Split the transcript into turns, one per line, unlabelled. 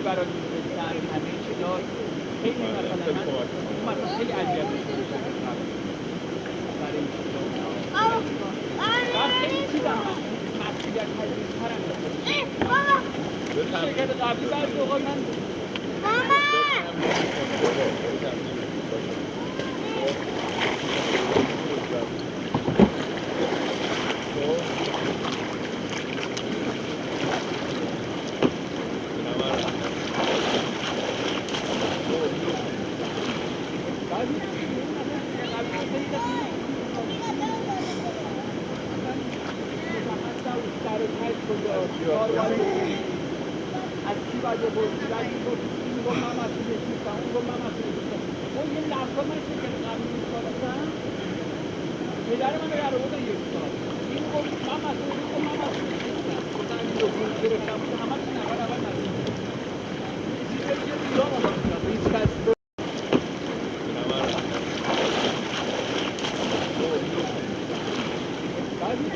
برای می‌فرستن همه چیزا خیلی مثلا خیلی اذیت می‌کنه برای این چیزا بعد خیلی چیزا مسئولیت پذیرترم شرکت قبلی بعضی اوقات من از کی باید بپرسی بعد این گفت من مسئولیت نیستم اون گفت من مسئولیت نیستم اون یه لحظه من شرکت قبلی می‌کردم پدر من رو در آوردن یک سال این گفت من مسئولیت نیستم من مسئولیت نیستم گفتن این دو پول گرفتم بود همه تون اول مسئولیت نیستم چیزی که دیگه آمده بودم هیچ کس بعضی